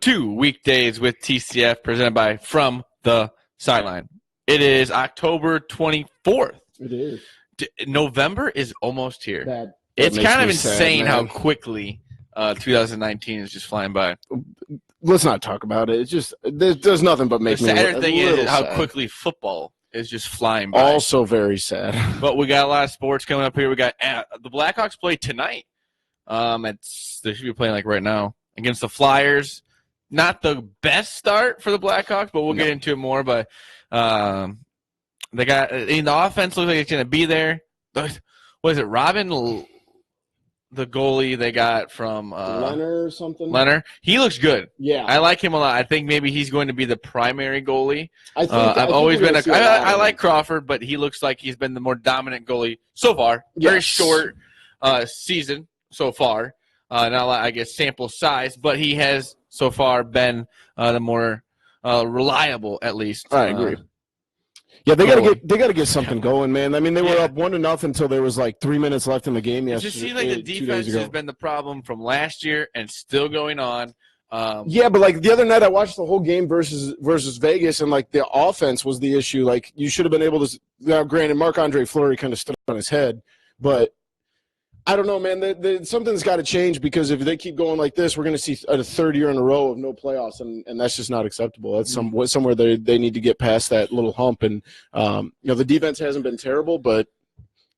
to Weekdays with TCF, presented by From The Sideline. It is October 24th. It is. November is almost here. That It's makes kind of me insane sad, how man. quickly 2019 is just flying by. Let's not talk about it. It's just there's nothing but The make me sadder a thing little is how sad. quickly football is just flying by. Also very sad. But we got a lot of sports coming up here. We got the Blackhawks play tonight. They should be playing like right now against the Flyers. Not the best start for the Blackhawks, but we'll get into it more. But they got the offense looks like it's going to be there. What is it, Robin, the goalie they got from Leonard or something? Leonard. He looks good. Yeah. I like him a lot. I think maybe he's going to be the primary goalie. I like Crawford, but he looks like he's been the more dominant goalie so far. Yes. Very short season so far. Not a lot, I guess, sample size, but he has so far been the more reliable, at least. I agree. Yeah, they got to get something going, man. I mean, they were up 1-0 until there was like 3 minutes left in the game yesterday. It just seems like the defense has been the problem from last year and still going on. Yeah, but like the other night, I watched the whole game versus Vegas, and like the offense was the issue. Like you should have been able to. Now, granted, Marc-Andre Fleury kind of stood on his head, but I don't know, man. Something's got to change because if they keep going like this, we're going to see a third year in a row of no playoffs, and that's just not acceptable. That's somewhere they need to get past that little hump. And the defense hasn't been terrible, but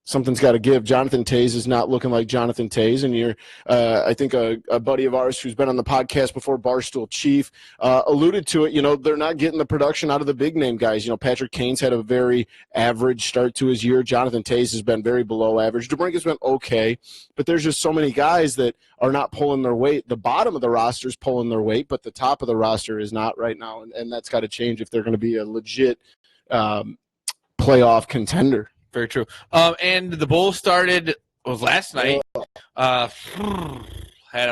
something's got to give. Jonathan Toews is not looking like Jonathan Toews, and I think a buddy of ours who's been on the podcast before, Barstool Chief, alluded to it. They're not getting the production out of the big name guys. Patrick Kane's had a very average start to his year. Jonathan Toews has been very below average. DeBrincat's been okay, but there's just so many guys that are not pulling their weight. The bottom of the roster is pulling their weight, but the top of the roster is not right now, and that's got to change if they're going to be a legit playoff contender. Very true. And the Bulls was last night. Had a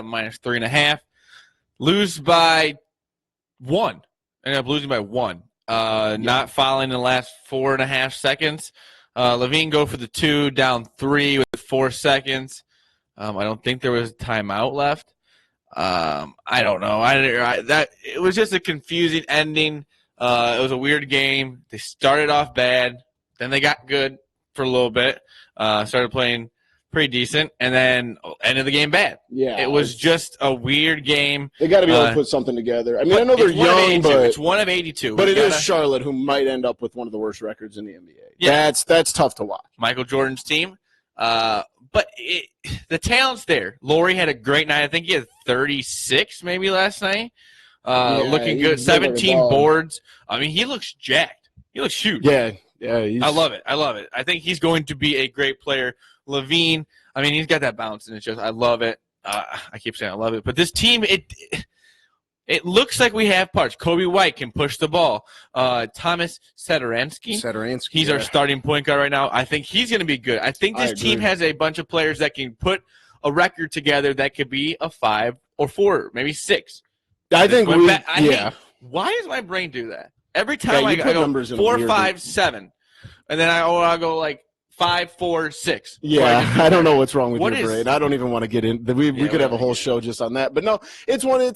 -3.5. Lose by 1. Ended up losing by 1. Not fouling in the last 4.5 seconds. Levine go for the 2, down 3 with 4 seconds. I don't think there was a timeout left. I don't know. It was just a confusing ending. It was a weird game. They started off bad. Then they got good for a little bit, started playing pretty decent, and then ended the game bad. Yeah, it was just a weird game. They got to be able to put something together. I mean, I know they're young, but it's one of 82. But it is Charlotte, who might end up with one of the worst records in the NBA. Yeah. That's tough to watch. Michael Jordan's team, but the talent's there. Laurie had a great night. I think he had 36 maybe last night. Looking good. 17 boards. I mean, he looks jacked. He looks huge. Yeah. I love it. I think he's going to be a great player. Levine, I mean, he's got that bounce, and it's just I love it. I keep saying I love it. But this team, it looks like we have parts. Kobe White can push the ball. Thomas Satoransky. He's our starting point guard right now. I think he's going to be good. I think this team has a bunch of players that can put a record together that could be a 5 or 4, maybe 6. I think why does my brain do that? Every time I go numbers 4, 5, 7, and then I'll go like 5, 4, 6. Yeah, I don't know what's wrong with your brain. I don't even want to get in. We could have a whole show just on that. But no, it's one of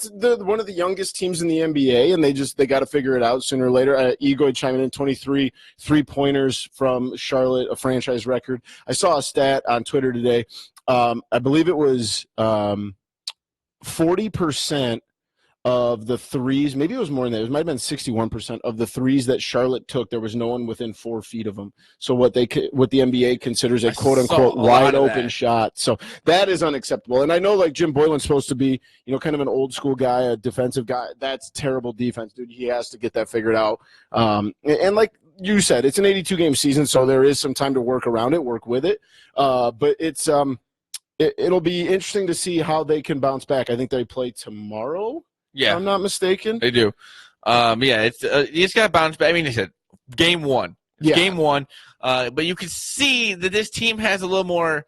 the youngest teams in the NBA, and they got to figure it out sooner or later. Egoy chiming in 23 3-pointers from Charlotte, a franchise record. I saw a stat on Twitter today. I believe it was 40%. Of the threes, maybe it was more than that. It might have been 61% of the threes that Charlotte took. There was no one within 4 feet of them. So what the NBA considers a quote unquote wide open shot. So that is unacceptable. And I know like Jim Boylan's supposed to be, kind of an old school guy, a defensive guy. That's terrible defense, dude. He has to get that figured out. And like you said, it's an 82 game season, so there is some time to work around it, work with it. But it's it'll be interesting to see how they can bounce back. I think they play tomorrow. Yeah, if I'm not mistaken. They do. It's he's got to bounce back. I mean, he said game 1. Game 1. But you can see that this team has a little more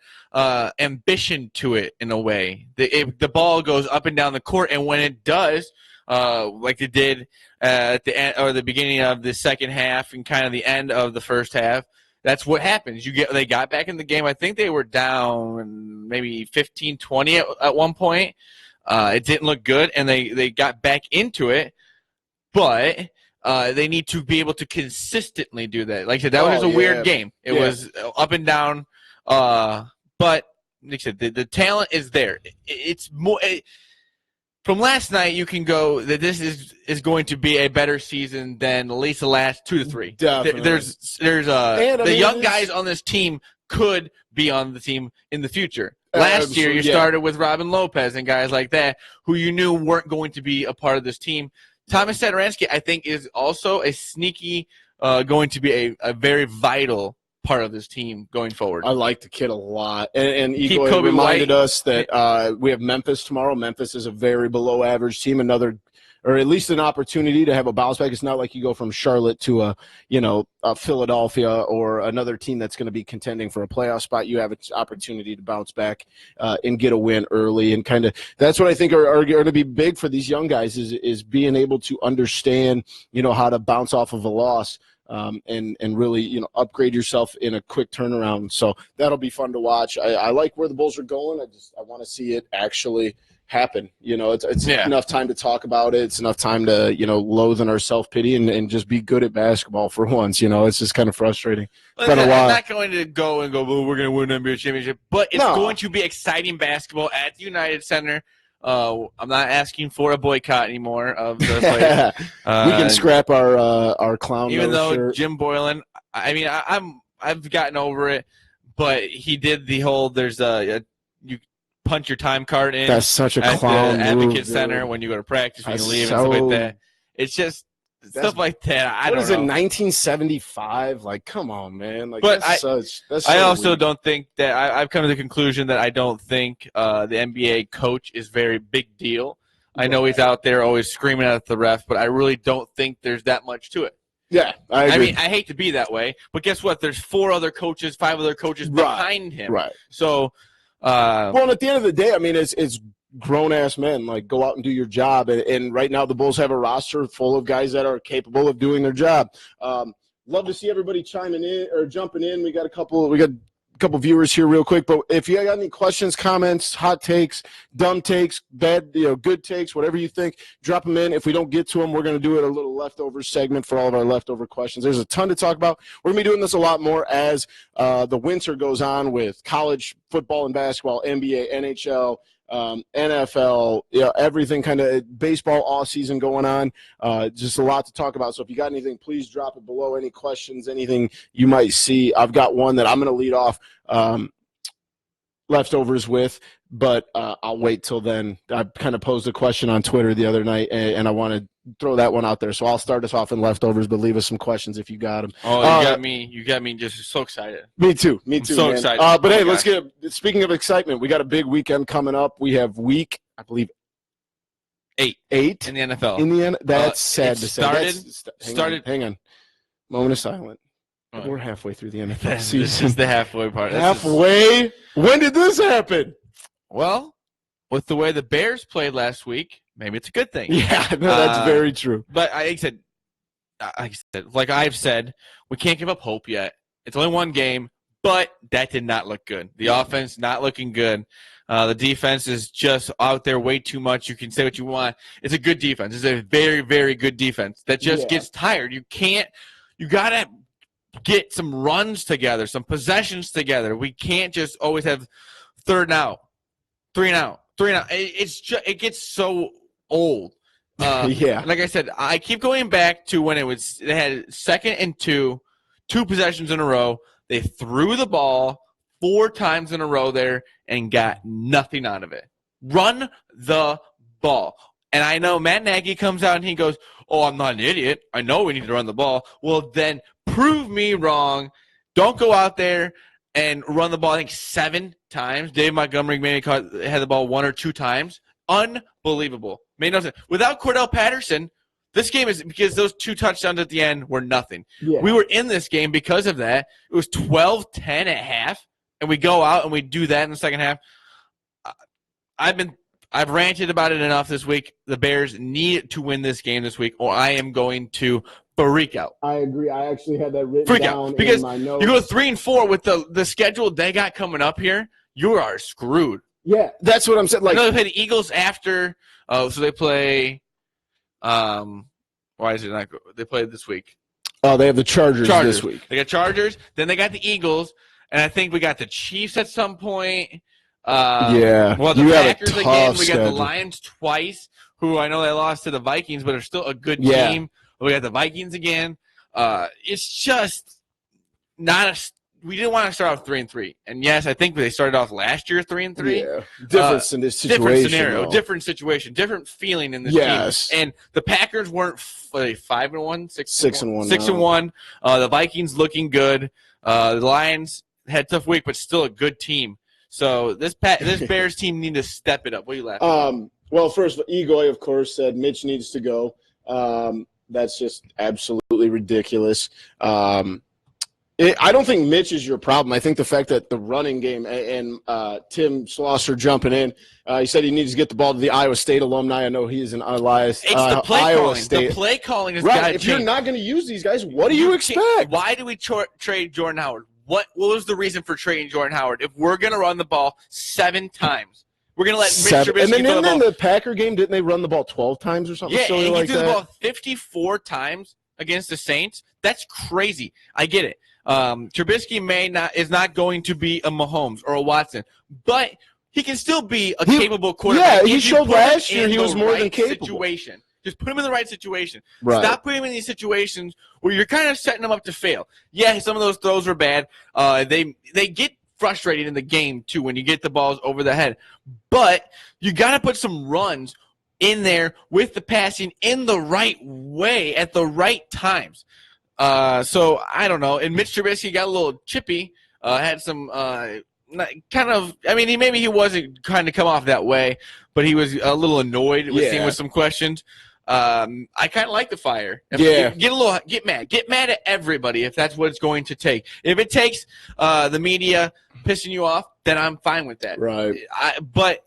ambition to it in a way. The ball goes up and down the court, and when it does, like it did at the end or the beginning of the second half and kind of the end of the first half, that's what happens. They got back in the game. I think they were down maybe 15-20 at one point. It didn't look good, and they got back into it, but they need to be able to consistently do that. Like I said, that was a weird game. It was up and down, but like I said, the talent is there. It's more. From last night, you can go that this is going to be a better season than at least the last 2 to 3. Definitely. There's young guys on this team could be on the team in the future. Last year, you started with Robin Lopez and guys like that who you knew weren't going to be a part of this team. Thomas Satoransky, I think, is also a sneaky, going to be a very vital part of this team going forward. I like the kid a lot. And Eagle reminded us that we have Memphis tomorrow. Memphis is a very below-average team, or at least an opportunity to have a bounce back. It's not like you go from Charlotte to a Philadelphia or another team that's going to be contending for a playoff spot. You have an opportunity to bounce back and get a win early, and kind of that's what I think are going to be big for these young guys is being able to understand how to bounce off of a loss. And really, upgrade yourself in a quick turnaround. So that'll be fun to watch. I like where the Bulls are going. I want to see it actually happen. It's enough time to talk about it. It's enough time to, loathe in our self-pity and just be good at basketball for once. It's just kind of frustrating. Well, I'm not going to go, well, we're going to win an NBA championship, but it's going to be exciting basketball at the United Center. I'm not asking for a boycott anymore of the players. We can scrap our clown. Even though shirt. Jim Boylan, I mean, I've gotten over it, but he did the whole you punch your time card in. That's such a clown at the Advocate move, Center when you go to practice, when you leave, and stuff like that. It's just stuff like that. I don't know. What is it, 1975? Like, come on, man. Like, but that's I also weird. don't think that I've come to the conclusion that I don't think the NBA coach is very big deal. I know he's out there always screaming at the ref, but I really don't think there's that much to it. Yeah, I agree. I mean, I hate to be that way, but guess what? There's 5 other coaches behind him. Right. So, well, at the end of the day, I mean, it's grown-ass men. Like, go out and do your job. And right now the Bulls have a roster full of guys that are capable of doing their job. Love to see everybody chiming in or jumping in. We got a couple viewers here real quick. But if you got any questions, comments, hot takes, dumb takes, bad, good takes, whatever you think, drop them in. If we don't get to them, we're going to do it a little leftover segment for all of our leftover questions. There's a ton to talk about. We're going to be doing this a lot more as the winter goes on with college football and basketball, NBA, NHL, NFL, everything, kind of baseball off season going on. Just a lot to talk about. So if you got anything, please drop it below. Any questions, anything you might see. I've got one that I'm going to lead off leftovers with, but I'll wait till then. I kind of posed a question on Twitter the other night, and I want to throw that one out there. So I'll start us off in leftovers, but leave us some questions if you got them. Oh, you got me just so excited. Me too. I'm so man. excited. But hey, let's speaking of excitement, we got a big weekend coming up. We have week, I believe, 8 in the NFL. In the end, that's sad to say. Hang on. Moment of silence. We're halfway through the NFL season. This is the halfway part. Halfway? When did this happen? Well, with the way the Bears played last week, maybe it's a good thing. Yeah, no, that's very true. But like I've said, we can't give up hope yet. It's only one game, but that did not look good. The offense not looking good. The defense is just out there way too much. You can say what you want. It's a good defense. It's a very, very good defense that just gets tired. You got to get some runs together, some possessions together. We can't just always have 3rd and out, 3 and out, 3 and out. It gets so old. Like I said, I keep going back to when they had 2nd and 2 possessions in a row. They threw the ball 4 times in a row there and got nothing out of it. Run the ball. And I know Matt Nagy comes out and he goes, "Oh, I'm not an idiot. I know we need to run the ball." Well, then prove me wrong. Don't go out there and run the ball, I think, 7 times. Dave Montgomery maybe had the ball 1 or 2 times. Unbelievable. Made no sense. Without Cordell Patterson, this game is because those 2 touchdowns at the end were nothing. Yeah. We were in this game because of that. It was 12-10 at half, and we go out and we do that in the second half. I've ranted about it enough this week. The Bears need to win this game this week, or I am going to freak out. I agree. I actually had that written down because in my notes. You go 3-4 with the schedule they got coming up here. You are screwed. Yeah, that's what I'm saying. I Like, know they play the Eagles after. So they play. Why is it not? They play this week. oh, they have the Chargers this week. They got Chargers. Then they got the Eagles, and I think we got the Chiefs at some point. Yeah. Well, the You have a Packers tough again. We got the schedule. Lions twice, who I know they lost to the Vikings, but are still a good Yeah. team. We got the Vikings again. It's just not a. We didn't want to start off 3-3, and yes, I think they started off last year 3-3. Yeah, different in this situation. Different scenario, though. different situation, different feeling in this Yes. team. And the Packers weren't 5-1, 6-1, 6-1. The Vikings looking good. The Lions had a tough week, but still a good team. So this Bears team need to step it up. What are you laughing at? Well, first, Egoy, of course, said Mitch needs to go. That's just absolutely ridiculous. I don't think Mitch is your problem. I think the fact that the running game and Tim Schlosser jumping in, he said he needs to get the ball to the Iowa State alumni. I know he's an Elias. It's the play Iowa calling. State. The play calling is right. If you're not going to use these guys, what do you expect? Why do we trade Jordan Howard? What was the reason for trading Jordan Howard? If we're going to run the ball 7 times, we're going to let Mitch Trubisky and then throw the ball. In the Packer game, didn't they run the ball 12 times or something? Yeah, and he like threw that? the ball 54 times against the Saints. That's crazy. I get it. Trubisky is not going to be a Mahomes or a Watson, but he can still be a capable quarterback. Yeah, he showed last year he was more than capable. Situation. Just put him in the right situation. Right. Stop putting him in these situations where you're kind of setting him up to fail. Yeah, some of those throws were bad. They get frustrated in the game, too, when you get the balls over the head. But you got to put some runs in there with the passing in the right way at the right times. So I don't know. And Mitch Trubisky got a little chippy, had some kind of. I mean, maybe he wasn't trying to come off that way, but he was a little annoyed with some questions. I kind of like the fire. Get mad at everybody if that's what it's going to take. If it takes the media pissing you off, then I'm fine with that. Right. But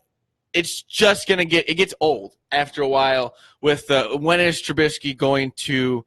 it's just gonna gets old after a while. With when is Trubisky going to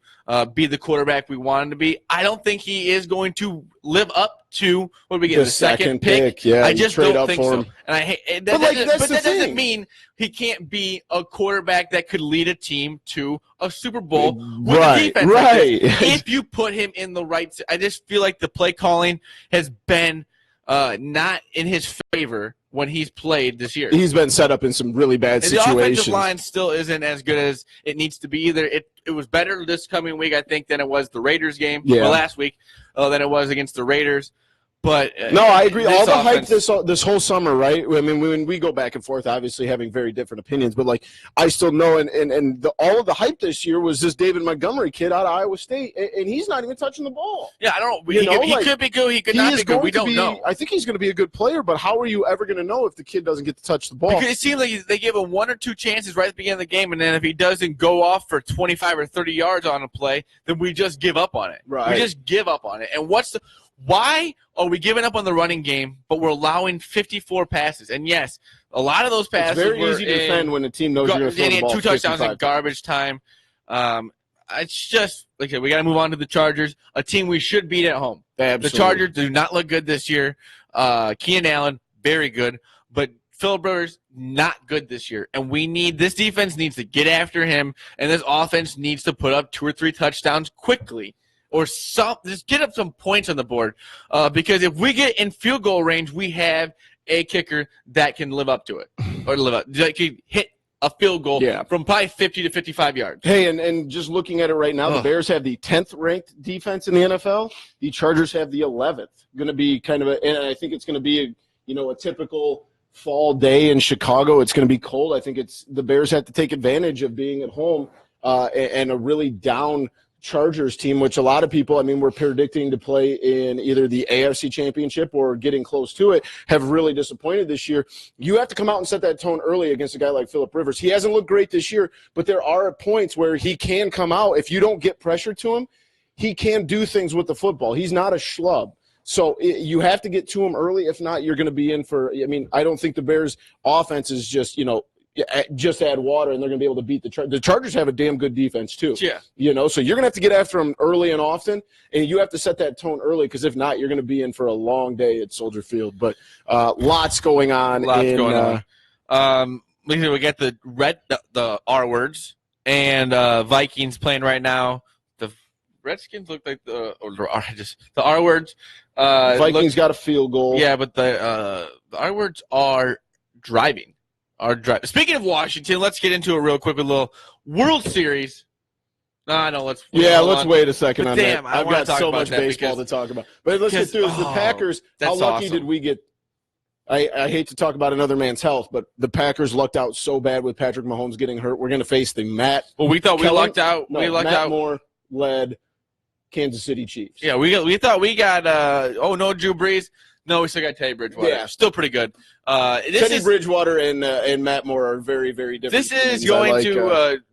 be the quarterback we want him to be? I don't think he is going to live up to what we get the second pick. Yeah, I just don't think so. Him. And I hate that. But that doesn't mean he can't be a quarterback that could lead a team to a Super Bowl with a defense. Right. Like this. If you put him in the right, I just feel like the play calling has been not in his favor when he's played this year. He's been set up in some really bad situations. The offensive line still isn't as good as it needs to be either. It was better this coming week, I think, than it was the Raiders game last week, than it was against the Raiders. But no, I agree. All the hype this whole summer, right? I mean, when we go back and forth, obviously having very different opinions, but like I still know, all of the hype this year was this David Montgomery kid out of Iowa State, and he's not even touching the ball. Yeah, I don't know. He could be good. He could not be good. We don't know. I think he's going to be a good player, but how are you ever going to know if the kid doesn't get to touch the ball? Because it seems like they give him 1 or 2 chances right at the beginning of the game, and then if he doesn't go off for 25 or 30 yards on a play, then we just give up on it. Right. We just give up on it. And why are we giving up on the running game, but we're allowing 54 passes? And yes, a lot of those passes it's very easy to defend when a team knows you're going to throw the ball 2 touchdowns in garbage time. It's just like I said, we got to move on to the Chargers, a team we should beat at home. Absolutely. The Chargers do not look good this year. Keenan Allen, very good, but Phillip Rivers, not good this year. And this defense needs to get after him, and this offense needs to put up 2 or 3 touchdowns quickly. Or just get up some points on the board, because if we get in field goal range, we have a kicker that can live up to it, that can hit a field goal from probably 50 to 55 yards. Hey, and just looking at it right now, the Bears have the 10th ranked defense in the NFL. The Chargers have the 11th. Going to be kind of and I think it's going to be a typical fall day in Chicago. It's going to be cold. I think the Bears have to take advantage of being at home and a really down Chargers team, which a lot of people, were predicting to play in either the AFC Championship or getting close to it, have really disappointed this year. You have to come out and set that tone early against a guy like Phillip Rivers. He hasn't looked great this year, but there are points where he can come out. If you don't get pressure to him, he can do things with the football. He's not a schlub. So you have to get to him early. If not, you're going to be in for – I don't think the Bears' offense is just, just add water, and they're going to be able to beat the Chargers. The Chargers have a damn good defense too. Yeah. So you're going to have to get after them early and often, and you have to set that tone early because if not, you're going to be in for a long day at Soldier Field. But lots going on. We get the R words, and Vikings playing right now. The Redskins look like the R words. Vikings got a field goal. Yeah, but the R words are driving. Speaking of Washington, let's get into it real quick with a little World Series. Let's wait a second on that. I've got so much baseball to talk about. But let's get through this. The Packers, how lucky did we get? I hate to talk about another man's health, but the Packers lucked out so bad with Patrick Mahomes getting hurt. We're going to face the Matt. Well, we thought we lucked out. Matt Moore led Kansas City Chiefs. Yeah, we thought we got no Drew Brees. No, we still got Teddy Bridgewater. Yeah, still pretty good. Teddy Bridgewater and Matt Moore are very, very different.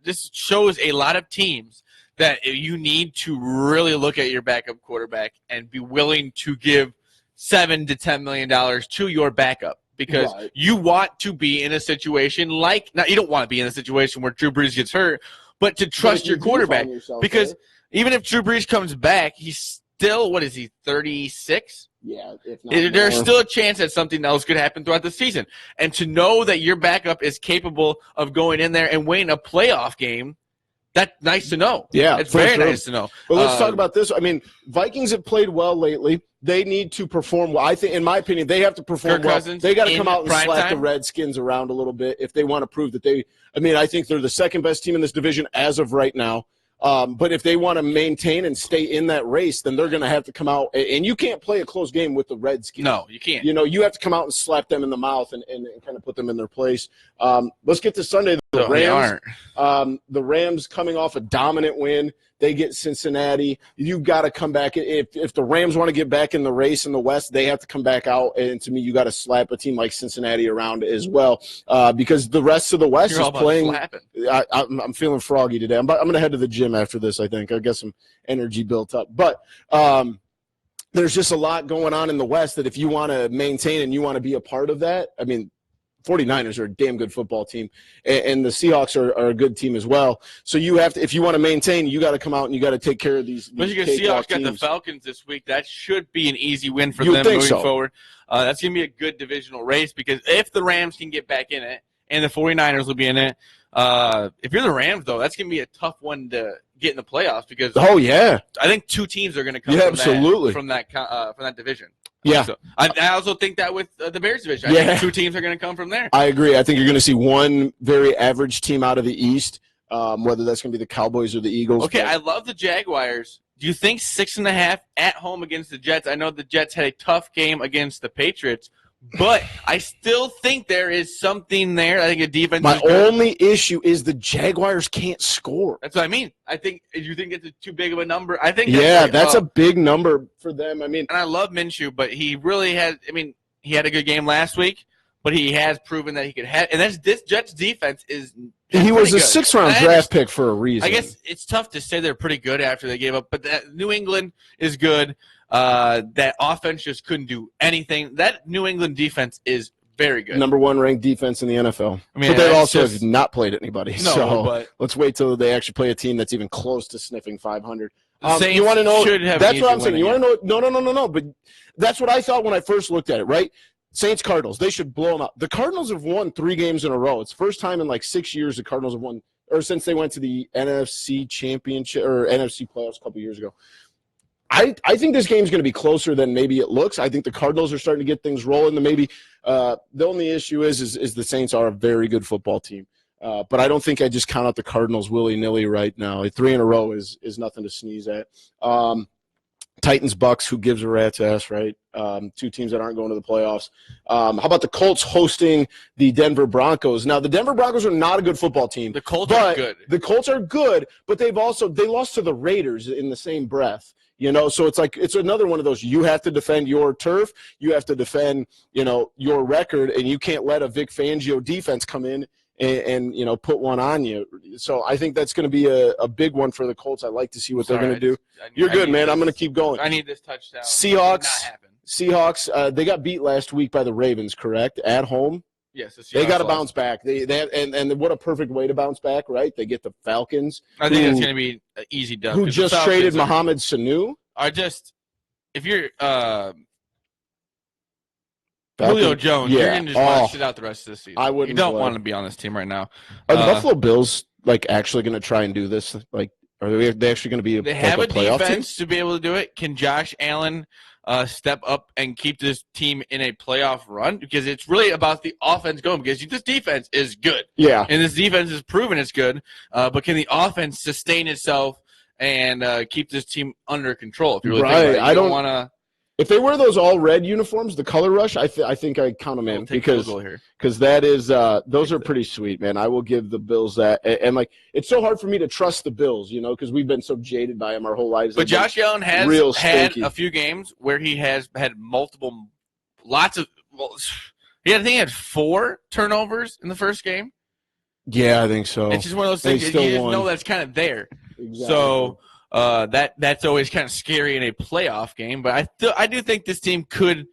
This shows a lot of teams that you need to really look at your backup quarterback and be willing to give $7 to $10 million to your backup because you want to be in a situation you don't want to be in a situation where Drew Brees gets hurt, but to trust your quarterback because even if Drew Brees comes back, he's still 36. Yeah, there's still a chance that something else could happen throughout the season. And to know that your backup is capable of going in there and winning a playoff game, that's nice to know. Yeah, it's very nice to know. But let's talk about this. I mean, Vikings have played well lately. They need to perform well. I think, in my opinion, they have to perform well. They got to come out and slap the Redskins around a little bit if they want to prove that I think they're the second best team in this division as of right now. But if they want to maintain and stay in that race, then they're going to have to come out. And you can't play a close game with the Redskins. No, you can't. You have to come out and slap them in the mouth and kind of put them in their place. Let's get to Sunday. The Rams. The Rams coming off a dominant win. They get Cincinnati. You got to come back. If the Rams want to get back in the race in the West, they have to come back out. And to me, you got to slap a team like Cincinnati around as well because the rest of the West is playing. I'm feeling froggy today. I'm going to head to the gym after this, I think. I got some energy built up. But there's just a lot going on in the West that if you want to maintain and you want to be a part of that, I mean, 49ers are a damn good football team, and the Seahawks are a good team as well. So you have to, if you want to maintain, you got to come out and you got to take care of these. Michigan Seahawks got the Falcons this week. That should be an easy win for them moving forward. That's going to be a good divisional race because if the Rams can get back in it, and the 49ers will be in it. If you're the Rams, though, that's going to be a tough one to get in the playoffs because I think two teams are going to come from that division. Yeah. So I also think that with the Bears division. I think two teams are going to come from there. I agree. I think you're going to see one very average team out of the East, whether that's going to be the Cowboys or the Eagles. Okay, I love the Jaguars. Do you think 6.5 at home against the Jets? I know the Jets had a tough game against the Patriots, but I still think there is something there. I think a defense. My only issue is the Jaguars can't score. That's what I mean. I think you think it's too big of a number. I think that's a big number for them. I mean, and I love Minshew, but he really has. I mean, he had a good game last week, but he has proven that he could have. And this Jets defense is. He was a 6th-round draft pick for a reason. I guess it's tough to say they're pretty good after they gave up, but New England is good. That offense just couldn't do anything. That New England defense is very good. Number 1 ranked defense in the NFL. I mean, but they also have not played anybody. No, so but let's wait till they actually play a team that's even close to sniffing 500. You want to know? That's what I'm saying. You want to know? No. But that's what I thought when I first looked at it, right? Saints Cardinals, they should blow them out. The Cardinals have won 3 games in a row. It's the first time in like 6 years the Cardinals have won, or since they went to the NFC Championship or NFC playoffs a couple years ago. I think this game's going to be closer than maybe it looks. I think the Cardinals are starting to get things rolling. Maybe the only issue is the Saints are a very good football team. But I don't think I just count out the Cardinals willy-nilly right now. 3 in a row is nothing to sneeze at. Titans, Bucks, who gives a rat's ass, right? 2 teams that aren't going to the playoffs. How about the Colts hosting the Denver Broncos? Now, the Denver Broncos are not a good football team. The Colts are good. The Colts are good, but they lost to the Raiders in the same breath. So it's another one of those. You have to defend your turf. You have to defend, your record, and you can't let a Vic Fangio defense come in and put one on you. So I think that's going to be a big one for the Colts. I like to see what they're going to do. You're good, man. I'm going to keep going. I need this touchdown. Seahawks, they got beat last week by the Ravens, correct? At home. Yes, they got to bounce back. They have, and what a perfect way to bounce back, right? They get the Falcons. I think it's going to be an easy dub. Who just traded Mohamed Sanu? If you're Julio Jones, you're going to just want to sit out the rest of the season. I wouldn't. You don't want to be on this team right now. Are the Buffalo Bills actually going to try and do this? Are they actually going to be? They have a playoff defense team? to be able to do it. Can Josh Allen step up and keep this team in a playoff run? Because it's really about the offense going. Because this defense is good. Yeah, and this defense has proven it's good. But can the offense sustain itself and keep this team under control? If you really think about it, I don't want to. If they wear those all red uniforms, the color rush, I think I count them in because that is those are pretty sweet, man. I will give the Bills that, and it's so hard for me to trust the Bills, because we've been so jaded by them our whole lives. But Josh Allen has had a few games where he has had he had 4 turnovers in the first game. Yeah, I think so. It's just one of those things that you just know that's kind of there. Exactly. So. That's always kind of scary in a playoff game, but I do think this team could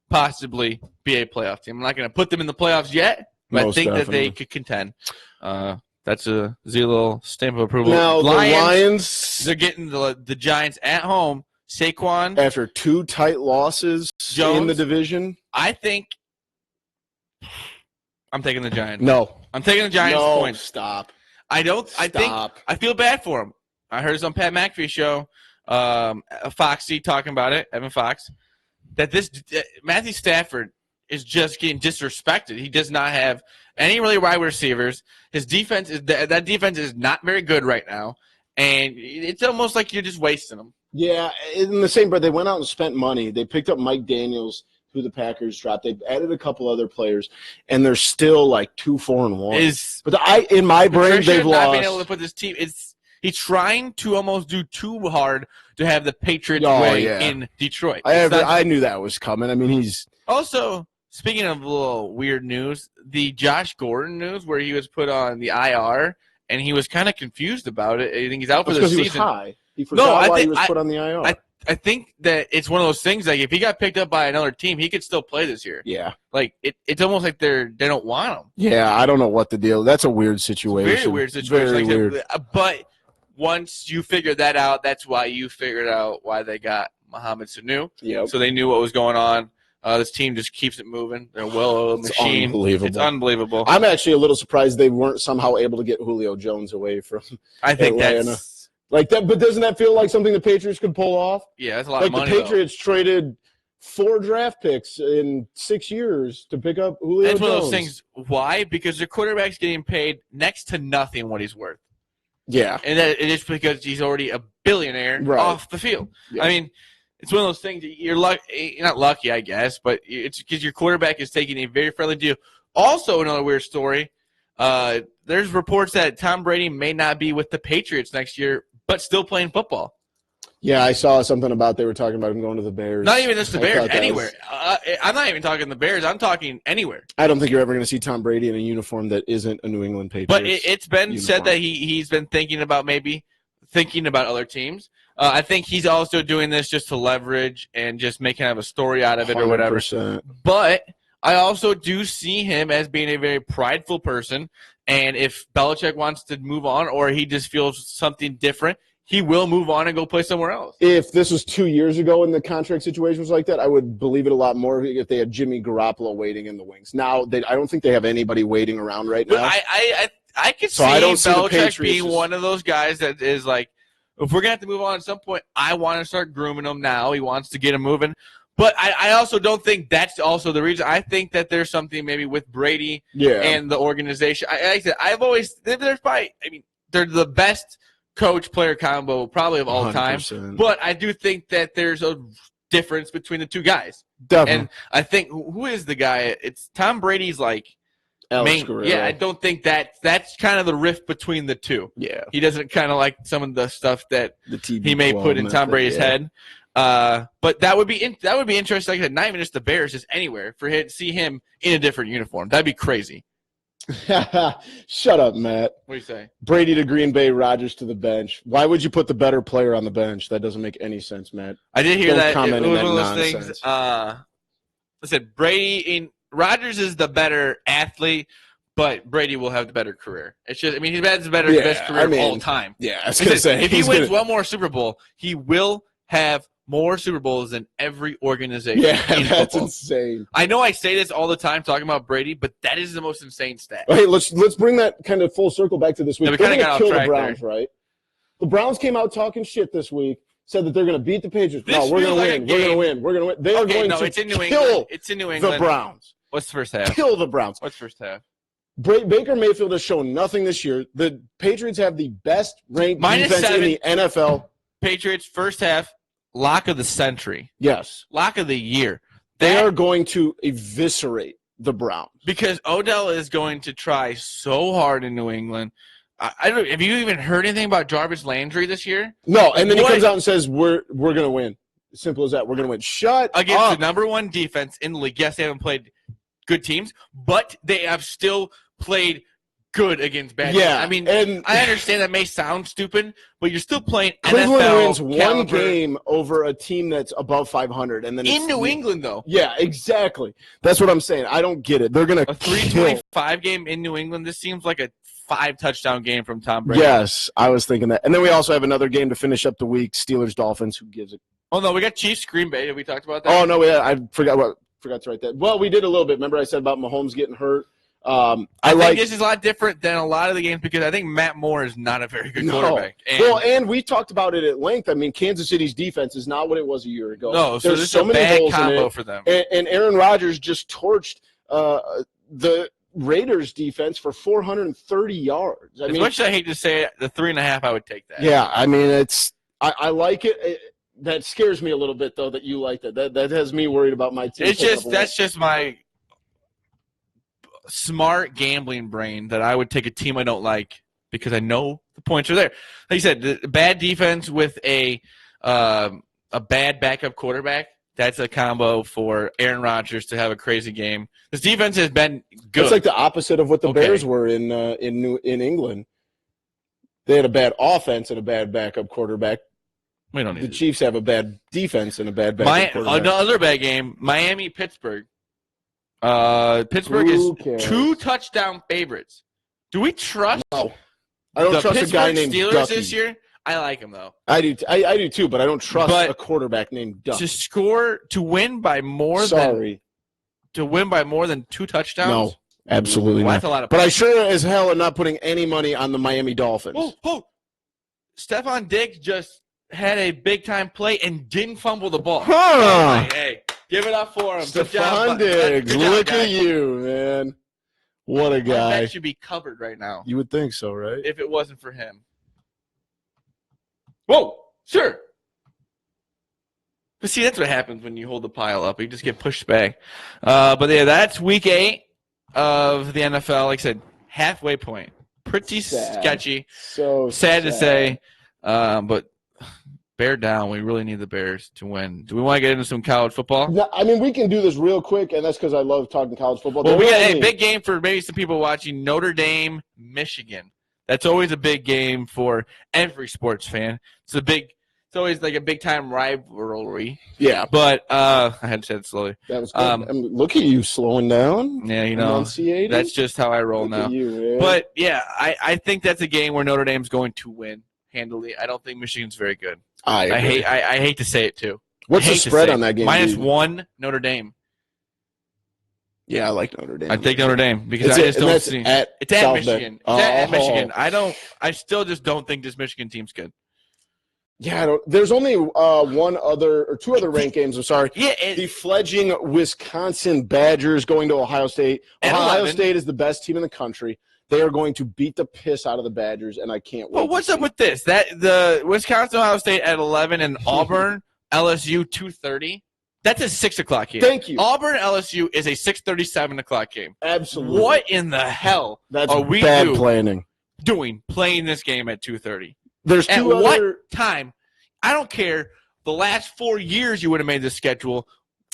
possibly be a playoff team. I'm not going to put them in the playoffs yet, but I think that they could contend. That's a little stamp of approval. Now the Lions, they're getting the Giants at home. Saquon after 2 tight losses in the division. I think I'm taking the Giants. No, I'm taking the Giants. Points. Stop. I feel bad for them. I heard this on Pat McAfee's show, Foxy talking about it, Evan Fox, that Matthew Stafford is just getting disrespected. He does not have any really wide receivers. His defense that defense is not very good right now, and it's almost like you're just wasting them. Yeah, in the same breath, they went out and spent money. They picked up Mike Daniels, who the Packers dropped. They added a couple other players, and they're still 2-4-1. But in my brain, they've lost. Not being able to put this team. He's trying to almost do too hard to have the Patriots way in Detroit. I knew that was coming. I mean, he's also speaking of a little weird news, the Josh Gordon news where he was put on the IR and he was kind of confused about it. I think he's out for the season. He was high. He forgot why he was put on the IR. I think that it's one of those things if he got picked up by another team, he could still play this year. Yeah, it's almost like they don't want him. Yeah, I don't know what the deal. That's a weird situation. Very weird situation. Very weird. But once you figure that out, that's why you figured out why they got Mohamed Sanu. Yep. So they knew what was going on. This team just keeps it moving. They're a well-oiled machine. It's unbelievable. I'm actually a little surprised they weren't somehow able to get Julio Jones away from I think Atlanta. That's that. But doesn't that feel like something the Patriots could pull off? Yeah, that's a lot of money. The Patriots traded 4 draft picks in 6 years to pick up Julio Jones. That's one of those things. Why? Because their quarterback's getting paid next to nothing what he's worth. Yeah. And that it is because he's already a billionaire off the field. Yeah. I mean, it's one of those things that you're not lucky, I guess, but it's because your quarterback is taking a very friendly deal. Also, another weird story, there's reports that Tom Brady may not be with the Patriots next year, but still playing football. Yeah, I saw something about they were talking about him going to the Bears. Not even just the Bears, anywhere. I'm not even talking the Bears. I'm talking anywhere. I don't think you're ever going to see Tom Brady in a uniform that isn't a New England Patriots. But it's been said that he's been thinking about other teams. I think he's also doing this just to leverage and just make kind of a story out of it or whatever. 100%. But I also do see him as being a very prideful person. And if Belichick wants to move on or he just feels something different, he will move on and go play somewhere else. If this was 2 years ago and the contract situation was like that, I would believe it a lot more if they had Jimmy Garoppolo waiting in the wings. Now, I don't think they have anybody waiting around right now. I could see Belichick being one of those guys that is like, if we're going to have to move on at some point, I want to start grooming him now. He wants to get him moving. But I also don't think that's also the reason. I think that there's something maybe with Brady and the organization. Like I said, they're the best coach-player combo probably of all 100%. time. But I do think that there's a difference between the two guys. Definitely. And I think, who is the guy? It's Tom Brady's Alex Guerrero. Yeah, I don't think that's kind of the rift between the two. Yeah. He doesn't kind of like some of the stuff that he may put in Tom Brady's head. But that would be interesting. Like I said, not even just the Bears, just anywhere for him to see him in a different uniform. That'd be crazy. Shut up, Matt. What do you say? Brady to Green Bay, Rodgers to the bench. Why would you put the better player on the bench? That doesn't make any sense, Matt. I did hear that. Comment it was in one that of those nonsense. things. I said Brady Rodgers is the better athlete, but Brady will have the better career. It's just, I mean, he's had the best career of all time. Yeah, I was going to say. If he wins one more Super Bowl, he will have more Super Bowls than every organization. Yeah, in that's football. insane. I know I say this all the time talking about Brady, but that is the most insane stat. Hey, let's bring that kind of full circle back to this week. Yeah, we They're kinda going got to off kill the track Browns, there. right? The Browns came out talking shit this week, said that they're going to beat the Patriots. This No, we're going feels to like win. a We're going to game. win. We're going to win. They are going to it's in New kill England. It's in New the England. Browns. What's the first half? Kill the Browns. What's first half? Baker Mayfield has shown nothing this year. The Patriots have the best ranked defense -7. in the NFL. Patriots first half, lock of the century, Yes. lock of the year. They are going to eviscerate the Browns. Because Odell is going to try so hard in New England. I don't. Have you even heard anything about Jarvis Landry this year? No, and then What? he comes out and says, we're going to win. Simple as that. We're going to win. Shut Against up. the number one defense in the league. Yes, they haven't played good teams, but they have still played good against bad teams. I mean, and I understand that may sound stupid, but you're still playing Cleveland NFL wins one caliber game over a team that's above 500. And then in New England, though. Yeah, exactly. That's what I'm saying. I don't get it. They're going to A 325 game in New England. This seems like a 5-touchdown game from Tom Brady. Yes, I was thinking that. And then we also have another game to finish up the week, Steelers-Dolphins. Who gives it? Oh, no, we got Chiefs Green Bay. Have we talked about that? Oh, no, I forgot to write that. Well, we did a little bit. Remember I said about Mahomes getting hurt? I think this is a lot different than a lot of the games because I think Matt Moore is not a very good quarterback. And we talked about it at length. I mean, Kansas City's defense is not what it was a year ago. No, so there's this so is a many bad holes combo in it. for them. And Aaron Rodgers just torched the Raiders defense for 430 yards. As much as I hate to say it, the 3.5, I would take that. Yeah, I mean, I like it. That scares me a little bit, though, that you like that. That has me worried about my team. That's just my smart gambling brain that I would take a team I don't like because I know the points are there. Like you said, the bad defense with a bad backup quarterback. That's a combo for Aaron Rodgers to have a crazy game. This defense has been good. It's like the opposite of what the Bears were in England. They had a bad offense and a bad backup quarterback. We don't need the Chiefs have a bad defense and a bad backup quarterback. Another bad game, Miami-Pittsburgh. Pittsburgh is 2 touchdown favorites. Do we trust I don't trust Pittsburgh a guy named Steelers Ducky this year? I like him, though. I do too, but I don't trust a quarterback named Ducky. To win by more than 2 touchdowns? No, absolutely not. That's a lot of but I sure as hell am not putting any money on the Miami Dolphins. Stephon Diggs just had a big-time play and didn't fumble the ball. Huh. Hey, give it up for him. Stephon Diggs, look at you, man. What a guy. That should be covered right now. You would think so, right? If it wasn't for him. Whoa, sure. But see, that's what happens when you hold the pile up. You just get pushed back. But yeah, that's week 8 of the NFL. Like I said, halfway point. Pretty sketchy. So sad to say. But bear down. We really need the Bears to win. Do we want to get into some college football? No, I mean, we can do this real quick, and that's because I love talking college football. Well, we got a big game for maybe some people watching, Notre Dame, Michigan. That's always a big game for every sports fan. It's always like a big-time rivalry. Yeah. But I had to say it slowly. That was good. Look at you slowing down. Yeah, that's just how I roll now. You, but, yeah, I think that's a game where Notre Dame's going to win handily. I don't think Michigan's very good. I hate to say it, too. What's the spread on that game? -1 Notre Dame. Yeah, I like Notre Dame. I take Notre Dame because I just don't see it's at Michigan. It's at Michigan. I still just don't think this Michigan team's good. Yeah, there's only 2 other ranked games. I'm sorry. Yeah, the fledgling Wisconsin Badgers going to Ohio State. Ohio State is the best team in the country. They are going to beat the piss out of the Badgers, and I can't wait. Well, what's up with this? The Wisconsin Ohio State at 11 and Auburn LSU 2:30. That's a 6 o'clock game. Thank you. Auburn LSU is a 6:30, 7 o'clock game. Absolutely. What in the hell are we playing this game at 2:30? There's at what time? I don't care. The last 4 years you would have made this schedule.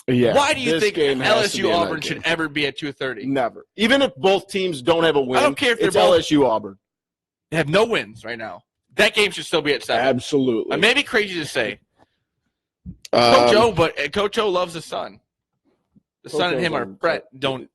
Yeah. Why do you think LSU Auburn should ever be at 2:30? Never. Even if both teams don't have a win, I don't care if it's LSU Auburn. They have no wins right now. That game should still be at 7. Absolutely. I may be crazy to say. Coach O, but Coach O loves his son. The son and him are Brett. Don't.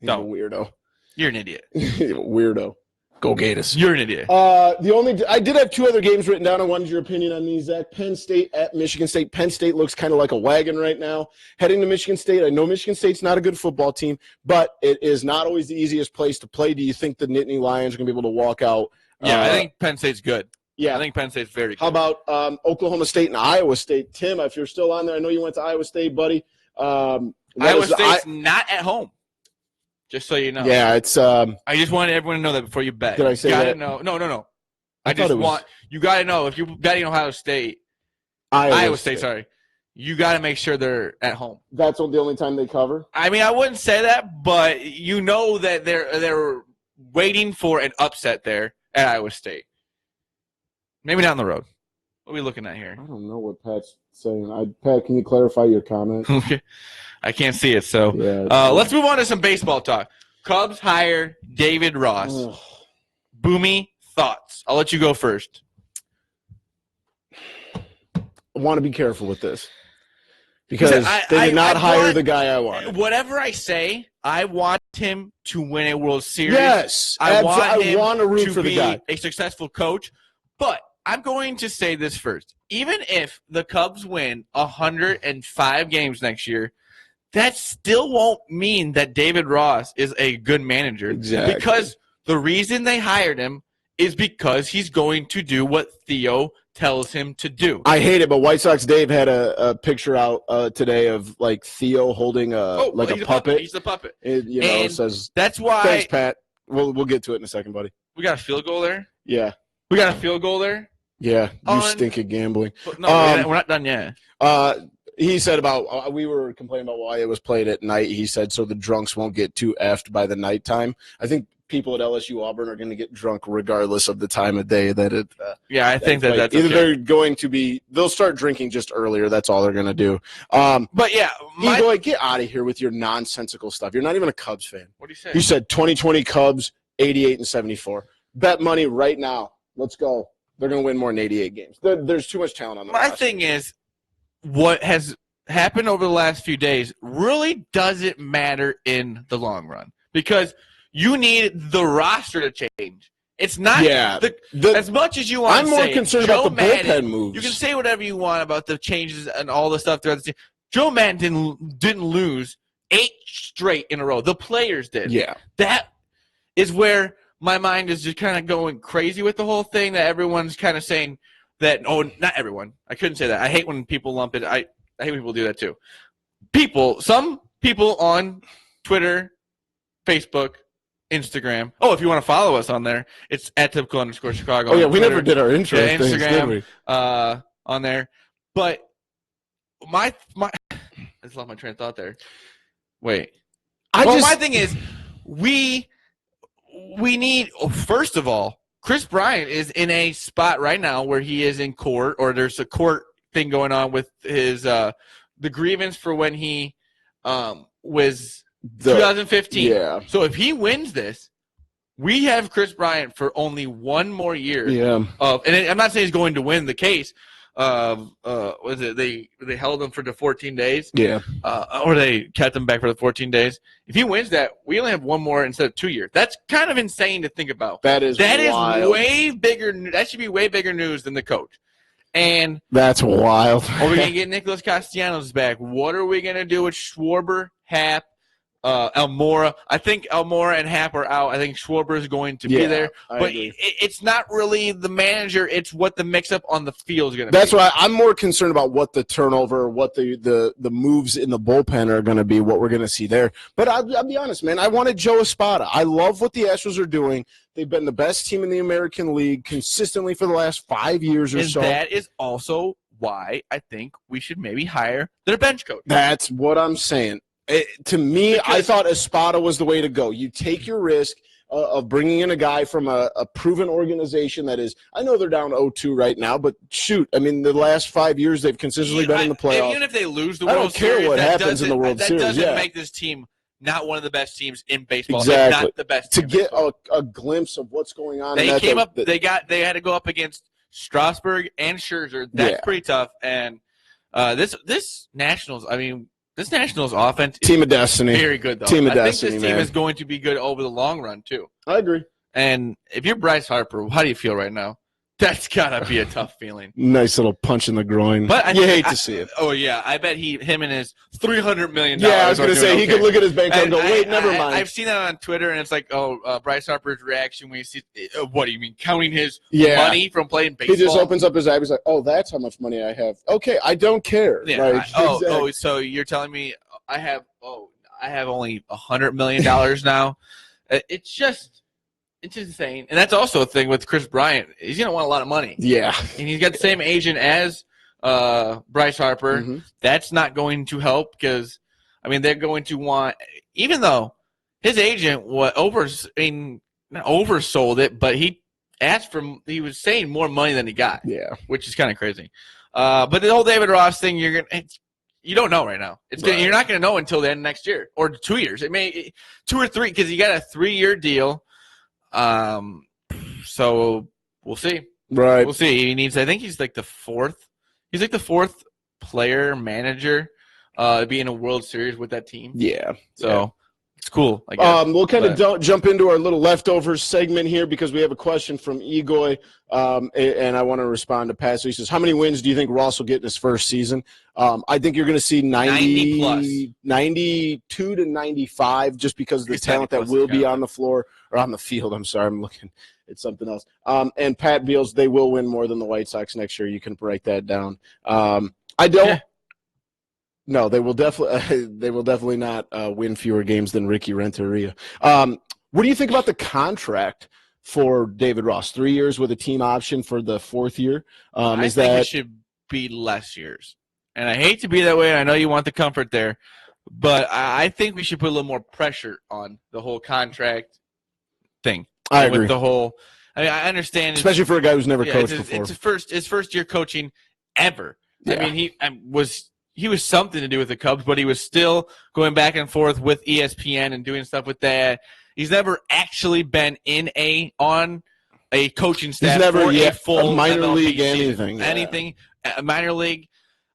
He's a weirdo. You're an idiot. He's a weirdo. Go Gators. You're an idiot. I did have two other games written down. I wanted your opinion on these, Zach. Penn State at Michigan State. Penn State looks kind of like a wagon right now. Heading to Michigan State. I know Michigan State's not a good football team, but it is not always the easiest place to play. Do you think the Nittany Lions are going to be able to walk out? Yeah, I think Penn State's good. Yeah. I think Penn State's very good. How about Oklahoma State and Iowa State? Tim, if you're still on there, I know you went to Iowa State, buddy. Iowa State's not at home. Just so you know. Yeah, it's. I just wanted everyone to know that before you bet. Did I say that? that? Know. No. I just want you got to know if you're betting Ohio State, Iowa State. Sorry, you got to make sure they're at home. That's the only time they cover. I mean, I wouldn't say that, but you know that they're waiting for an upset there at Iowa State. Maybe down the road. What are we looking at here? I don't know what Pat's saying. Pat, can you clarify your comment? Okay. I can't see it, so let's move on to some baseball talk. Cubs hire David Ross. Ugh. Boomy, thoughts? I'll let you go first. I want to be careful with this because they did not hire the guy I wanted. Whatever I say, I want him to win a World Series. Yes, I want to root to for the be guy. A successful coach, but I'm going to say this first. Even if the Cubs win 105 games next year, that still won't mean that David Ross is a good manager. Exactly. Because the reason they hired him is because he's going to do what Theo tells him to do. I hate it, but White Sox Dave had a picture out today of like Theo holding a puppet. He's the puppet. It says that's why. Thanks, Pat. We'll get to it in a second, buddy. We got a field goal there. Yeah. We got a field goal there. Yeah. You stink at gambling. No, we're not done yet. He said about we were complaining about why it was played at night. He said so the drunks won't get too effed by the nighttime. I think people at LSU Auburn are going to get drunk regardless of the time of day that it. I think that's either okay. they're going to be. They'll start drinking just earlier. That's all they're going to do. But yeah, get out of here with your nonsensical stuff. You're not even a Cubs fan. What do you say? You said 2020 Cubs 88-74. Bet money right now. Let's go. They're going to win more than 88 games. There's too much talent on the roster. My thing is, what has happened over the last few days really doesn't matter in the long run because you need the roster to change. It's not as much as you want I'm to more say. concerned Joe about the Madden, bullpen moves. You can say whatever you want about the changes and all the stuff throughout the team. Joe Madden didn't lose 8 straight in a row. The players did. Yeah. That is where my mind is just kind of going crazy with the whole thing that everyone's kind of saying that – oh, not everyone. I couldn't say that. I hate when people lump it. I hate when people do that too. Some people on Twitter, Facebook, Instagram. Oh, if you want to follow us on there, it's @typical_Chicago. Oh, yeah, we never did our intro yeah, things, Instagram, did we? On there. But my I just lost my train of thought there. Wait. My thing is we need first of all, Chris Bryant is in a spot right now where he is in court, or there's a court thing going on with his the grievance for when he was 2015. Yeah. So if he wins this, we have Chris Bryant for only one more year. Yeah. And I'm not saying he's going to win the case. Was it they held him for the 14 days? Yeah. Or they kept him back for the 14 days. If he wins that, we only have one more instead of 2 years. That's kind of insane to think about. That is way bigger. That should be way bigger news than the coach. And that's wild. Are we gonna get Nicholas Castellanos back? What are we gonna do with Schwarber, Happ, Almora? I think Almora and Happ are out. I think Schwarber is going to be there. But it's not really the manager. It's what the mix-up on the field is going to be. That's why I'm more concerned about what the turnover, what the moves in the bullpen are going to be, what we're going to see there. But I'll be honest, man. I wanted Joe Espada. I love what the Astros are doing. They've been the best team in the American League consistently for the last 5 years or so. And that is also why I think we should maybe hire their bench coach. That's what I'm saying. To me, I thought Espada was the way to go. You take your risk of bringing in a guy from a proven organization that is – I know they're down 0-2 right now, but shoot, I mean, the last 5 years they've consistently been in the playoffs. Even if they lose the World Series, I don't care what happens in the World Series. That doesn't make this team not one of the best teams in baseball. Exactly. Not the best team. To get a glimpse of what's going on. They came up – they had to go up against Strasburg and Scherzer. That's pretty tough. And this Nationals, I mean – this Nationals offense is Team of destiny. very good, though. Team of I think destiny, this team man. is going to be good over the long run, too. I agree. And if you're Bryce Harper, how do you feel right now? That's got to be a tough feeling. Nice little punch in the groin. But you hate to see it. Oh, yeah. I bet him and his $300 million. Yeah, I was going to say, he could look at his bank account and go, wait, never mind. I've seen that on Twitter, and it's like, Bryce Harper's reaction when you see, what do you mean, counting his money from playing baseball? He just opens up his eye. He's like, oh, that's how much money I have. Okay, I don't care. Yeah. Exactly. So you're telling me I have only $100 million now? It's insane. And that's also a thing with Chris Bryant. He's going to want a lot of money. Yeah. And he's got the same agent as Bryce Harper. Mm-hmm. That's not going to help because, they're going to want – even though his agent not oversold it, but he was saying more money than he got. Yeah. Which is kind of crazy. But the whole David Ross thing, you don't know right now. You're not going to know until the end of next year or 2 years. It may 2 or 3 because you got a 3-year deal. So we'll see. Right. We'll see. I think he's like the fourth player manager to be in a World Series with that team. Yeah. So it's cool, I guess. We'll kind of jump into our little leftover segment here because we have a question from Egoy, and I want to respond to Pat. So he says, how many wins do you think Ross will get in his first season? I think you're going to see 90 plus. 92 to 95 just because of the talent that will be on the floor or on the field. I'm sorry, I'm looking at something else. And Pat Beals, they will win more than the White Sox next year. You can write that down. I don't. Yeah. No, they will definitely not win fewer games than Ricky Renteria. What do you think about the contract for David Ross? 3 years with a team option for the 4th year. I think it should be less years. And I hate to be that way, and I know you want the comfort there, but I think we should put a little more pressure on the whole contract thing. I agree. With the whole, I understand. Especially for a guy who's never coached before. It's his first year coaching ever. Yeah. He was something to do with the Cubs, but he was still going back and forth with ESPN and doing stuff with that. He's never actually been on a coaching staff. He's never a full a minor MLB league season. Anything, minor league,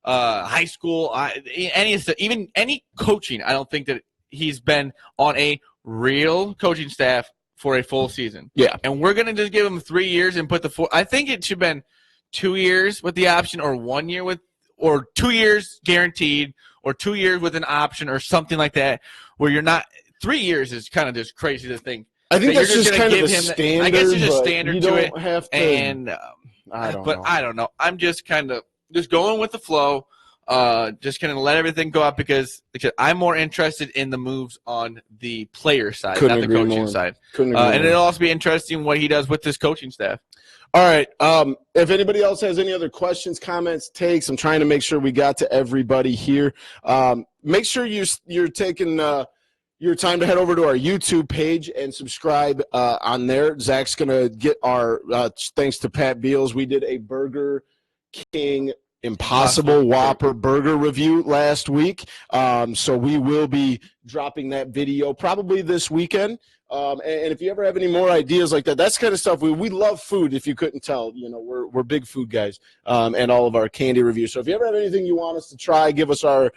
high school, any coaching. I don't think that he's been on a real coaching staff for a full season. Yeah, and we're gonna just give him 3 years and put the 4. I think it should have been 2 years with the option, or 1 year with. Or 2 years guaranteed, or 2 years with an option, or something like that, where you're not. 3 years is kind of just crazy to think. I think that's just kind of a standard. I guess there's a standard to it. Have to, and I don't know. I'm just kind of just going with the flow. Just kind of let everything go up because I'm more interested in the moves on the player side, not the coaching side. And it'll also be interesting what he does with this coaching staff. All right. If anybody else has any other questions, comments, takes, I'm trying to make sure we got to everybody here. Make sure you're taking your time to head over to our YouTube page and subscribe on there. Zach's going to get our thanks to Pat Beals. We did a Burger King Impossible Whopper burger review last week. So we will be dropping that video probably this weekend. And if you ever have any more ideas like that, that's kind of stuff we love food. If you couldn't tell, we're big food guys, and all of our candy reviews. So if you ever have anything you want us to try, give our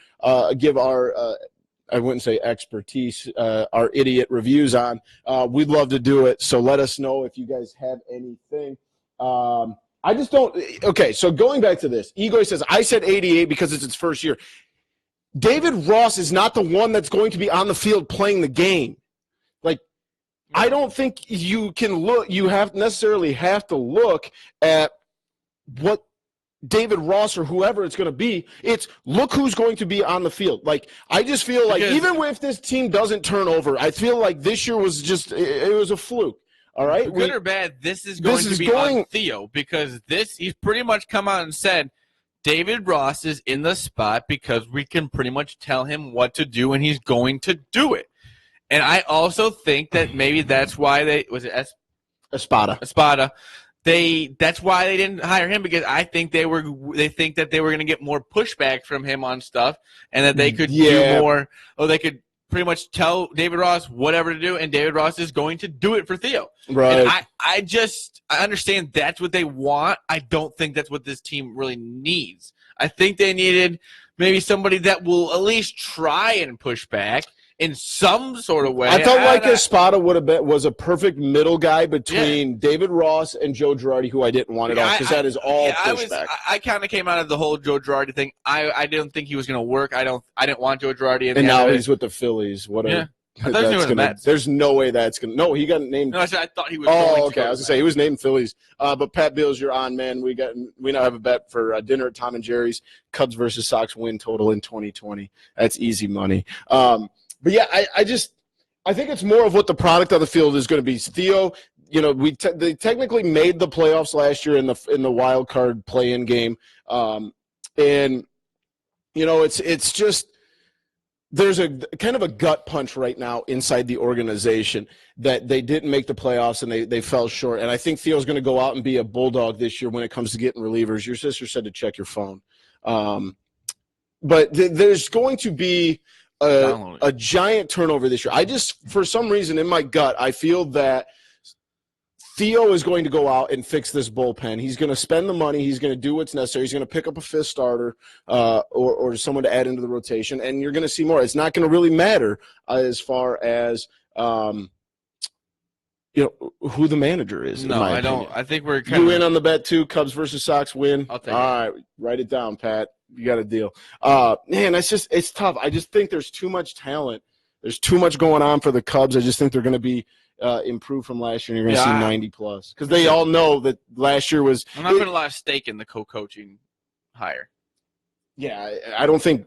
I wouldn't say expertise, our idiot reviews on. We'd love to do it. So let us know if you guys have anything. I just don't. Okay. So going back to this, Egoy says, I said 88 because it's its first year. David Ross is not the one that's going to be on the field playing the game. I don't think you can look. You necessarily have to look at what David Ross or whoever it's going to be. It's look who's going to be on the field. I just feel like even if this team doesn't turn over, I feel like this year was just it was a fluke. All right, good or bad, this is going to be on Theo because he's pretty much come out and said David Ross is in the spot because we can pretty much tell him what to do and he's going to do it. And I also think that maybe that's why Espada. That's why they didn't hire him because I think they think that they were going to get more pushback from him on stuff and that they could do more, or they could pretty much tell David Ross whatever to do, and David Ross is going to do it for Theo. Right. And I understand that's what they want. I don't think that's what this team really needs. I think they needed maybe somebody that will at least try and push back in some sort of way. I felt like Espada was a perfect middle guy between David Ross and Joe Girardi, who I didn't want at all, because that is all pushback. I kind of came out of the whole Joe Girardi thing. I didn't think he was going to work. I didn't want Joe Girardi. And now he's with the Phillies. There's no way that's going to – no, he got named – No, I thought he was going to. Oh, okay. I was going to say he was named Phillies. But Pat Bills, you're on, man. We now have a bet for dinner at Tom and Jerry's. Cubs versus Sox win total in 2020. That's easy money. But yeah, I think it's more of what the product on the field is going to be. Theo, they technically made the playoffs last year in the wild card play-in game, and it's just there's a kind of a gut punch right now inside the organization that they didn't make the playoffs and they fell short. And I think Theo's going to go out and be a bulldog this year when it comes to getting relievers. Your sister said to check your phone, but there's going to be a giant turnover this year. For some reason in my gut, I feel that Theo is going to go out and fix this bullpen. He's going to spend the money. He's going to do what's necessary. He's going to pick up a fifth starter or someone to add into the rotation, and you're going to see more. It's not going to really matter as far as who the manager is. No, I don't. I think we're kind of in on the bet too. Cubs versus Sox win. I'll take it. All right, write it down, Pat. You got a deal. Man, it's tough. I just think there's too much talent. There's too much going on for the Cubs. I just think they're going to be improved from last year, and you're going to see 90-plus. Because they all know that last year was – I'm not putting a lot of stake in the co-coaching hire. Yeah, I don't think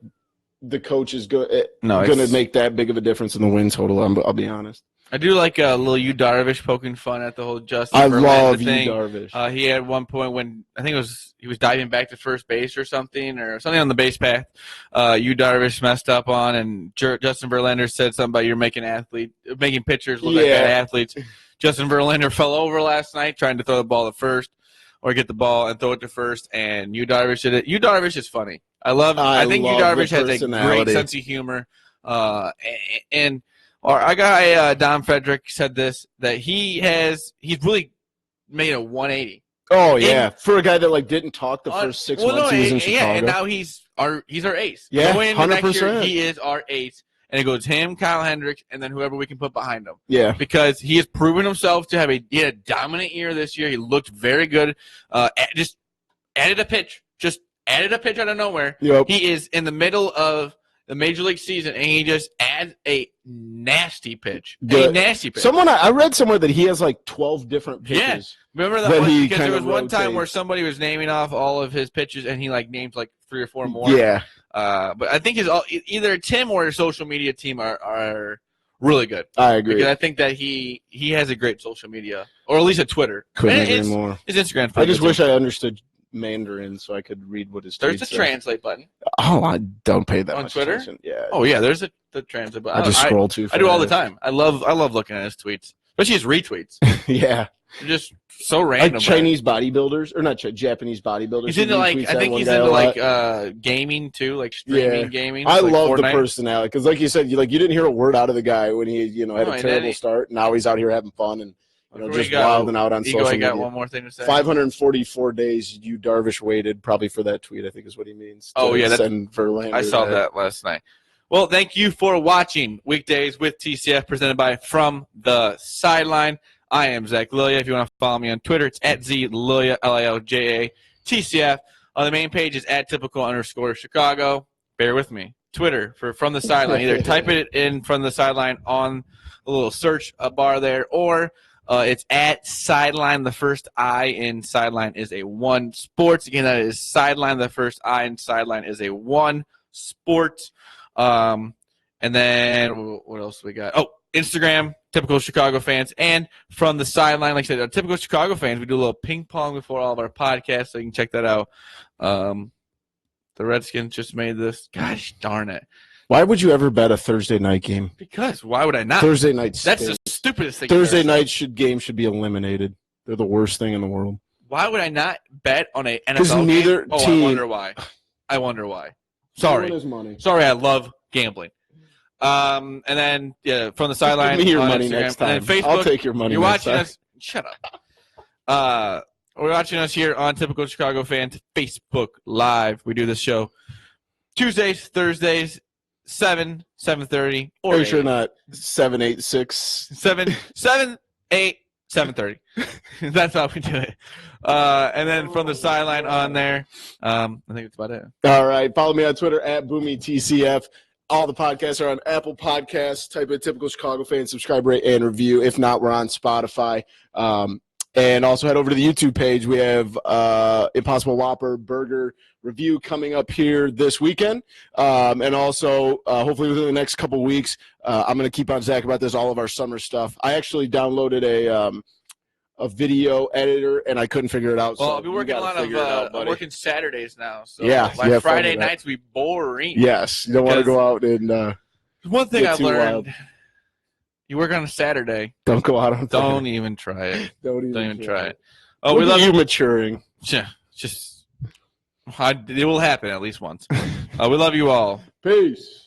the coach is going to make that big of a difference in the win total, I'll be honest. I do like little Yu Darvish poking fun at the whole Justin Verlander love thing. Yu Darvish. He had one point when I think he was diving back to first base or something on the base path. Yu Darvish messed up on, and Justin Verlander said something about you're making pitchers look like bad athletes. Justin Verlander fell over last night trying to throw the ball to first or get the ball and throw it to first, and Yu Darvish did it. Yu Darvish is funny. I think Yu Darvish has a great sense of humor, and. Our guy Don Frederick said this, that he's really made a 180. Oh yeah, for a guy that didn't talk the first 6 months he was in Chicago. Yeah, and now he's our ace. Yeah, 100%. He is our ace, and it goes him, Kyle Hendricks, and then whoever we can put behind him. Yeah, because he has proven himself to have a dominant year this year. He looked very good. Just added a pitch out of nowhere. Yep. He is in the middle of the Major League season, and he just adds a nasty pitch. I read somewhere that he has like 12 different pitches. Yeah. Remember that one? Because there was one time where somebody was naming off all of his pitches, and he named 3 or 4 more. Yeah. But I think either Tim or his social media team are really good. I agree. Because I think that he has a great social media, or at least a Twitter. Couldn't agree more. His Instagram. I just wish I understood Mandarin so I could read what his There's a translate button. Oh, I don't pay that on much Twitter. Attention. Yeah. Oh yeah, there's the translate button. I just scroll too fast. I do all the time. I love looking at his tweets, especially his retweets. Yeah. They're just so random. Like Chinese bodybuilders, or not Japanese bodybuilders. He's into I think he's into gaming too, like streaming gaming. I love Fortnite. The personality because, like you said, you didn't hear a word out of the guy when he had a terrible start. Now he's out here having fun and. Just wilding out on social media. I got one more thing to say. 544 days Yu Darvish waited probably for that tweet, I think is what he means. Oh, yeah. Verlander I saw that last night. Well, thank you for watching Weekdays with TCF presented by From The Sideline. I am Zach Lilja. If you want to follow me on Twitter, it's at ZLilja, Lilja, TCF. On the main page is at typical_Chicago. Bear with me. Twitter for From The Sideline. Either type it in From The Sideline on the little search bar there, or it's at Sideline, the first I in Sideline is a 1 sports. Again, that is Sideline, the first I in Sideline is a 1 sports. And then what else we got? Oh, Instagram, Typical Chicago Fans, and From The Sideline. Like I said, Typical Chicago Fans, we do a little ping pong before all of our podcasts, so you can check that out. The Redskins just made this. Gosh darn it. Why would you ever bet a Thursday night game? Because why would I not? Thursday night. That's the stupidest thing. Thursday night game should be eliminated. They're the worst thing in the world. Why would I not bet on a NFL game? Because neither team. I wonder why. Sorry. Money. Sorry, I love gambling. And then From The Sideline. Give me your on money Instagram. next time. And then Facebook, I'll take your money. You're watching us. Shut up. We're watching us here on Typical Chicago Fans Facebook Live. We do this show Tuesdays, Thursdays, 7, 7:30, or Are you sure 8. not 786? 7, 8, 7:30. That's how we do it. And then from the sideline on there, I think that's about it. All right. Follow me on Twitter at BoomyTCF. All the podcasts are on Apple Podcasts. Type in Typical Chicago Fan, subscribe, rate, and review. If not, we're on Spotify. And also head over to the YouTube page. We have Impossible Whopper Burger review coming up here this weekend. And also, hopefully within the next couple weeks, I'm going to keep on Zach about this, all of our summer stuff. I actually downloaded a video editor, and I couldn't figure it out. Well, so I'll be working a lot of I'm working Saturdays now. So yeah, my Friday nights will be boring. Yes, you don't want to go out and one thing I learned. Wild. You work on a Saturday. Don't go out on Don't even try it. Don't even try it. Oh, Look we love you maturing. Yeah, just it will happen at least once. We love you all. Peace.